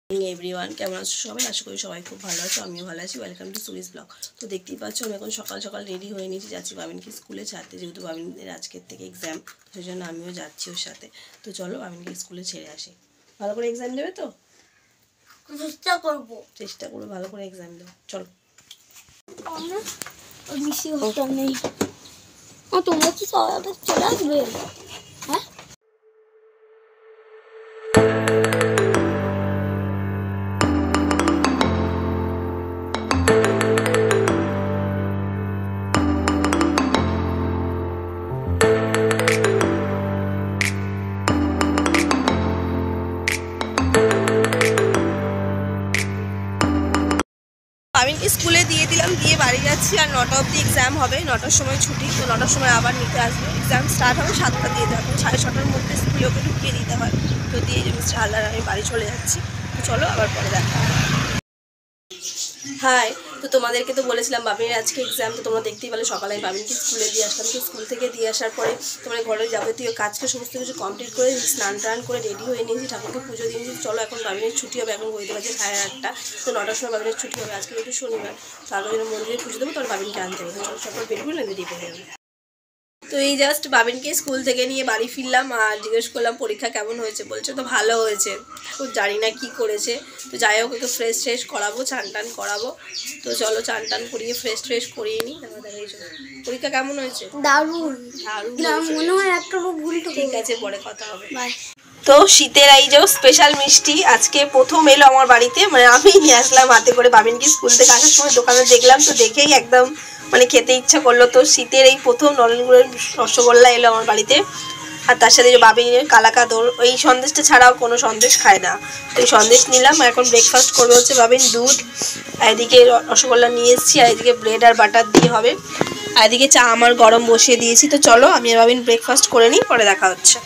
Everyone, কেমন আছো সবাই? আশা করি সবাই খুব ভালো আছো, আমিও ভালো আছি। Welcome to Suri's blog. তো দেখতেই পাচ্ছ আমি এখন সকাল সকাল রেডি হয়ে নিয়েছি, যাচ্ছি বাবিনকে স্কুলে ছাড়তে, যেহেতু বাবিনের আজকের থেকে এক্সাম, সেই জন্য আমিও যাচ্ছি ওর সাথে। তো চলো বাবিনকে স্কুলে ছেড়ে আসি। ভালো করে এক্সাম দেবে তো? চেষ্টা করবো ভালো করে এক্সাম দেবে। চলো। নেই তোমরা কি সবাই চলে আসবে? হ্যাঁ, বাবিনকে স্কুলে দিয়ে দিলাম, দিয়ে বাড়ি যাচ্ছি। আর 9টা অবধি এক্সাম হবে, 9টার সময় ছুটি, তো 9টার সময় আবার নিতে আসবে। এক্সাম স্টার্ট হবে 7টা দিয়ে যাবে, 6:30টার মধ্যে স্কুলে ওকে ঢুকিয়ে দিতে হয়। তো দিয়ে মিস্টার হালদার আমি বাড়ি চলে যাচ্ছি। তো চলো আবার পরে দেখা হবে। হাই, তো তোমাদেরকে তো বলেছিলাম বাবিনের আজকে এক্সাম, তো তোমরা দেখতেই পেলে সকালে আমি বাবিনকে স্কুলে দিয়ে আসলাম। তো স্কুল থেকে দিয়ে আসার পরে তোমার ঘরের যাবতীয় কাজকে সমস্ত কিছু কমপ্লিট করে স্নান টান করে রেডি হয়ে নিয়েছি, ঠাকুরকে পুজো দিয়ে নিয়েছি। চলো এখন বাবিনের ছুটি হবে, এখন বইতে পারছি 8:30। তো 9টার সময় বাবিনের ছুটি হবে, আজকে একটু শনিবার, তো আগে জন্য মন্দিরে পুজো দেবো, তোর বাবিনকে আনতে হবে। চলো সকাল বেরোবো না, রেডি হয়ে যাবে। তো এই জাস্ট বাবিনকে স্কুল থেকে নিয়ে বাড়ি ফিরলাম, আর জিজ্ঞেস করলাম পরীক্ষা কেমন হয়েছে। বলছে তো ভালো হয়েছে, খুব জানি না কী করেছে। তো যাই হোক, একটু ফ্রেশ করাবো, চান টান করাবো। তো চলো চান টান করিয়ে ফ্রেশ করিয়ে নিই। পরীক্ষা কেমন হয়েছে? দারুণ মনে হয় একটা ভুল। ঠিক আছে, পরে কথা হবে। তো শীতের এই যে স্পেশাল মিষ্টি আজকে প্রথম এলো আমার বাড়িতে, মানে আমি নিয়ে আসলাম হাতে করে বাবিনকে স্কুল থেকে আসার সময় দোকানে দেখলাম, তো দেখেই একদম মানে খেতে ইচ্ছা করলো। তো শীতের এই প্রথম নলেন গুড়ের রসগোল্লা এলো আমার বাড়িতে, আর তার সাথে যে বাবিনের কালাকাঁদর, এই সন্দেশটা ছাড়াও কোনো সন্দেশ খায় না। তো এই সন্দেশ নিলাম। এখন ব্রেকফাস্ট করবে হচ্ছে বাবিন দুধ, আর এদিকে রসগোল্লা নিয়ে এসেছি, আর এদিকে ব্রেড আর বাটার দিয়ে হবে, আর এদিকে চা আমার গরম বসিয়ে দিয়েছি। তো চলো আমি আর বাবিন ব্রেকফাস্ট করে নিই, পরে দেখা হচ্ছে।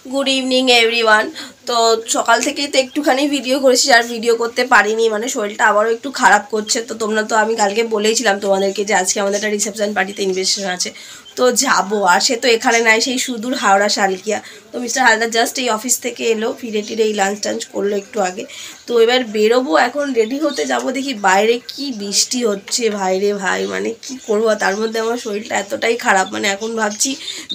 Good evening everyone. তো সকাল থেকেই তো একটুখানি ভিডিও করেছি, আর ভিডিও করতে পারিনি, মানে শরীরটা আবারও একটু খারাপ করছে। তো তোমরা তো, আমি কালকে বলেইছিলাম তোমাদেরকে যে আজকে আমাদের একটা রিসেপশন পার্টিতে ইনভিটেশন আছে, তো যাবো। আর সে তো এখানে নাই, সেই সুদূর হাওড়া শালকিয়া। তো মিস্টার হালদার জাস্ট এই অফিস থেকে এলো, ফিরে এই লাঞ্চ টাঞ্চ করলো একটু আগে। তো এবার বেরোবো, এখন রেডি হতে যাব, দেখি বাইরে কি বৃষ্টি হচ্ছে ভাইরে ভাই, মানে কি করবো। তার মধ্যে আমার শরীরটা এতটাই খারাপ, মানে এখন ভাবছি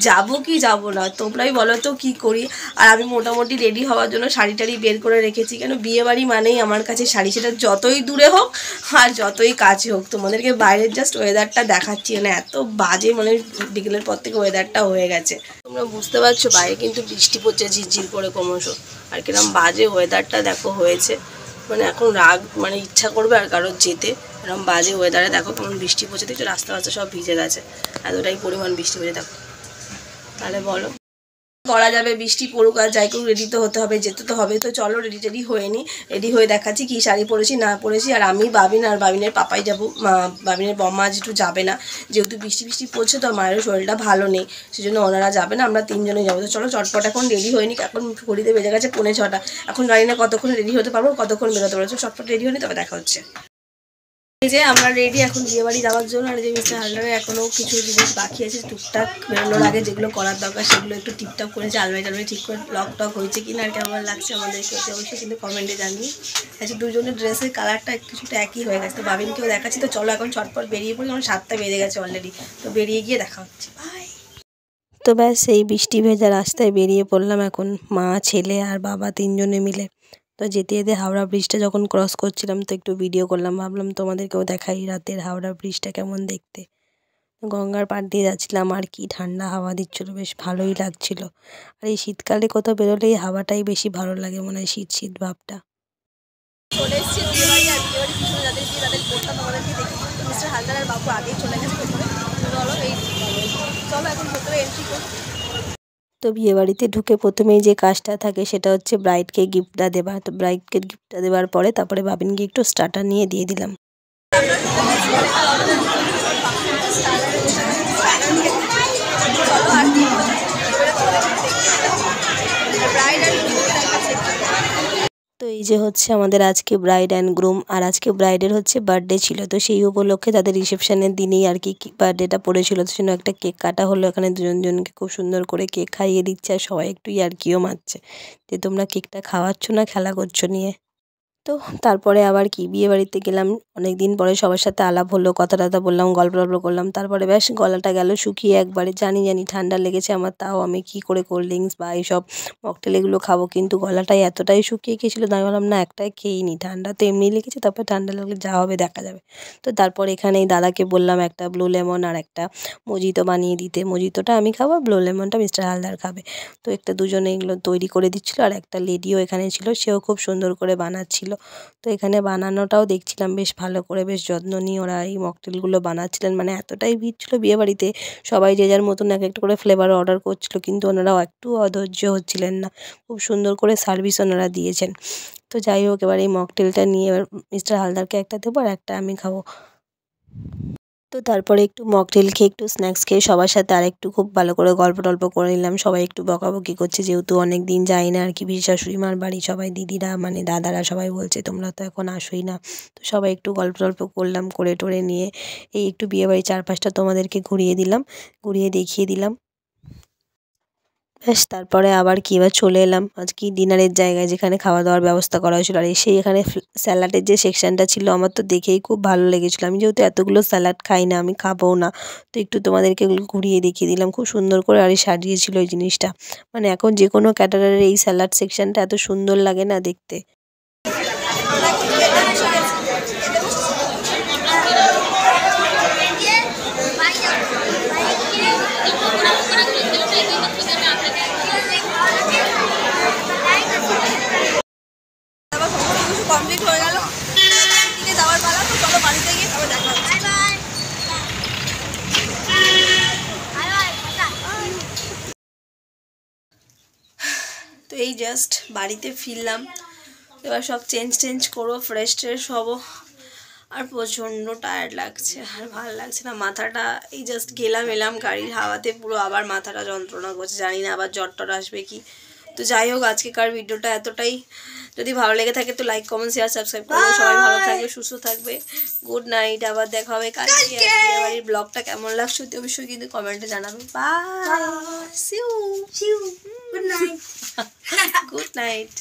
যাবো কি যাবো না, তোমরাই বলো তো কী করি। আর আমি মোটামুটি রেডি হওয়ার জন্য শাড়ি টাড়ি বের করে রেখেছি, কেন বিয়েবাড়ি মানেই আমার কাছে শাড়ি, সেটা যতই দূরে হোক আর যতই কাছে হোক। তোমাদেরকে বাইরের জাস্ট ওয়েদারটা দেখাচ্ছি, মানে এত বাজে, মানে বিকেলের পর থেকে ওয়েদারটা হয়ে গেছে। তোমরা বুঝতে পারছো বাইরে কিন্তু বৃষ্টি পড়ছে ঝিরঝির করে ক্রমশ, আর কিরম বাজে ওয়েদারটা দেখো হয়েছে। মানে এখন মানে ইচ্ছা করবে আর কারোর যেতে, এরকম বাজে ওয়েদারে দেখো কেমন বৃষ্টি পড়ছে, দেখছো রাস্তা সব ভিজে গেছে, এতটাই পরিমাণ বৃষ্টি পড়ছে দেখো। তাহলে বলো করা যাবে, বৃষ্টি পড়ুক আর যাই করুক, রেডি তো হতে হবে, যেতে তো হবে। তো চলো রেডি হয়ে নিই, রেডি হয়ে দেখাচ্ছি কি শাড়ি পরেছি না পরেছি। আর আমি, বাবিন আর বাবিনের পাপাই যাবো, বাবিনের বম্মা আজ একটু যাবে না, যেহেতু বৃষ্টি পড়ছে, তো মায়ের শরীরটা ভালো নেই, সেজন্য ওনারা যাবে না, আমরা 3জনেই যাবো। তো চলো চটপট এখন রেডি হয়ে নিই, এখন ঘড়িতে বেজে গেছে 5:45। এখন জানি না কতক্ষণ রেডি হতে পারবো, কতক্ষণ বেরোতে পারবো। চটপট রেডি হয়ে নিই, তবে দেখা হচ্ছে। এই যে আমরা রেডি এখন বিয়েবাড়ি যাওয়ার জন্য। আর যে মিস্টার হালদারের এখনও কিছু জিনিস বাকি আছে, টুকটাক বেরোনোর আগে যেগুলো করার দরকার সেগুলো একটু টিপটপ করেছে, আলমারি ঠিক করে লক টক হয়েছে কিনা, আর কেমন লাগছে আমাদেরকে অবশ্যই কিন্তু কমেন্টে জানিয়ে। আচ্ছা, দুজনের ড্রেসের কালারটা কিছুটা একই হয়ে গেছে, তো বাবিনকেও দেখাচ্ছি। তো চলো এখন চটপট বেরিয়ে পড়ি, আমার 7টা বেজে গেছে অলরেডি, তো বেরিয়ে গিয়ে দেখা হচ্ছে। বাই। তো ব্যাস এই বৃষ্টি ভেজা রাস্তায় বেরিয়ে পড়লাম এখন, মা ছেলে আর বাবা 3জনে মিলে। তো যেতে যেতে হাওড়া ব্রিজটা যখন ক্রস করছিলাম, তো একটু ভিডিও করলাম, ভাবলাম তোমাদেরকেও দেখাই রাতের হাওড়া ব্রিজটা কেমন দেখতে। গঙ্গার পাড় দিয়ে যাচ্ছিলাম, আর কি ঠান্ডা হাওয়া দিচ্ছিলো, বেশ ভালোই লাগছিল। আর এই শীতকালে কোথাও বেরোলে এই হাওয়াটাই বেশি ভালো লাগে, মনে হয় শীত ভাবটা। চলে এসেছি বিয়েবাড়ি, আর বিয়েবাড়ির পিছনে যাদের বিয়ে তাদের বোনটা তোমাদেরকে দেখি। মিস্টার হালদার আর বাবু আগেই চলে গেছে ভেতরে। চলো এখন ভেতরে এন্ট্রি করি। তো বিয়েবাড়িতে ঢুকে প্রথমেই যে কাজটা থাকে সেটা হচ্ছে ব্রাইডকে গিফটটা দেওয়া। তো ব্রাইডকে গিফটটা দেওয়ার পরে তারপরে বাবিনকে একটু স্টার্টার নিয়ে দিয়ে দিলাম। তো এই যে হচ্ছে আমাদের আজকে ব্রাইড অ্যান্ড গ্রুম, আর আজকে ব্রাইডের হচ্ছে বার্থডে ছিল, তো সেই উপলক্ষে তাদের রিসেপশনের দিনেই আর কি বার্থডেটা পড়েছিল, তো জন্য একটা কেক কাটা হলো। এখানে দুজনকে খুব সুন্দর করে কেক খাইয়ে দিচ্ছে, আর সবাই একটু ইয়ার্কিও মারছে যে তোমরা কেকটা খাওয়াচ্ছ না, খেলা করছো নিয়ে। তো তারপরে আবার কি বিয়ে বাড়িতে গেলাম, অনেক দিন পরে সবার সাথে আলাপ হলো, কথা টথা বললাম, গল্প টল্প করলাম। তারপরে বেশ গলাটা গেল শুকিয়ে একবারে, জানি ঠান্ডা লেগেছে আমার, তাও আমি কি করে কোল্ড ড্রিঙ্কস বা এইসব মকটেল এগুলো খাবো, কিন্তু গলাটাই এতটাই শুকিয়ে গিয়েছিলো, তাই ভাবলাম না একটাই খেয়েই নি, ঠান্ডা তো এমনি লেগেছে, তারপরে ঠান্ডা লাগলে যা হবে দেখা যাবে। তো তারপর এখানেই দাদাকে বললাম একটা ব্লু লেমন আর একটা মজিতো বানিয়ে দিতে, মজিতোটা আমি খাবো, ব্লু লেমনটা মিস্টার হালদার খাবে। তো একটা দুজনে এগুলো তৈরি করে দিচ্ছিলো, আর একটা লেডিও এখানে ছিল, সেও খুব সুন্দর করে বানাচ্ছিল। তো এখানে বানানোটাও দেখছিলাম বেশ ভালো করে, বেশ যত্ন নিয়ে ওরা এই মকটেলগুলো বানাচ্ছিলেন, মানে এতটাই ভিড় ছিল বিয়েবাড়িতে, সবাই যে যার মতন এক একটা করে ফ্লেভার অর্ডার করছিল, কিন্তু ওনারাও একটু অধৈর্য হচ্ছিলেন না, খুব সুন্দর করে সার্ভিস ওনারা দিয়েছেন। তো যাই হোক, এবার এই মকটেলটা নিয়ে এবার মিস্টার হালদারকে একটা দেবো আর একটা আমি খাবো। তো তারপরে একটু মকটেল খেয়ে একটু স্ন্যাক্স খেয়ে সবার সাথে আরেকটু খুব ভালো করে গল্প টল্প করে নিলাম। সবাই একটু বকাবকি করছে, যেহেতু অনেক দিন যাই না আর কি পিসি শাশুড়ি মার বাড়ি, সবাই দিদিরা মানে দাদারা সবাই বলছে তোমরা তো এখন আসোই না। তো সবাই একটু গল্প টল্প করলাম, করে টোরে নিয়ে এই একটু বিয়েবাড়ির চারপাশটা তোমাদেরকে ঘুরিয়ে দিলাম, ঘুরিয়ে দেখিয়ে দিলাম। ব্যাস তারপরে আবার কি এবার চলে এলাম আজকে ডিনারের জায়গায়, যেখানে খাওয়া দাওয়ার ব্যবস্থা করা হয়েছিল। আর এসে এখানে স্যালাডের যে সেকশানটা ছিল আমার তো দেখেই খুব ভালো লেগেছিলো, আমি যেহেতু এতগুলো স্যালাড খাই না, আমি খাবও না, তো একটু তোমাদেরকে এগুলো ঘুরিয়ে দেখিয়ে দিলাম, খুব সুন্দর করে আর সাজিয়েছিল ওই জিনিসটা। মানে এখন যে কোনো ক্যাটারারের এই স্যালাড সেকশানটা এত সুন্দর লাগে না দেখতে। কমপ্লিট হয়ে গেল, দিকে যাওয়ার পালা, তো চলো বাড়িতে গিয়ে তবে দেখা হচ্ছে। তো এই জাস্ট বাড়িতে ফিরলাম, এবার সব চেঞ্জ করো, ফ্রেশ ট্রেশ হবো, আর প্রচণ্ড টায়ার্ড লাগছে, আর ভালো লাগছে না, মাথাটা এই জাস্ট এলাম গাড়ির হাওয়াতে পুরো আবার মাথাটা যন্ত্রণা করছে, জানি না আবার জ্বর টর আসবে কি। তো যাই হোক, আজকেকার ভিডিওটা এতটাই, যদি ভালো লেগে থাকে তো লাইক কমেন্ট শেয়ার সাবস্ক্রাইব করো, সবাই ভালো থাকবে সুস্থ থাকবে, গুড নাইট, আবার দেখা হবে কালকে। বিয়েবাড়ির ব্লগটা কেমন লাগছে অবশ্যই কিন্তু কমেন্টে জানাবে। Bye, see you, good night.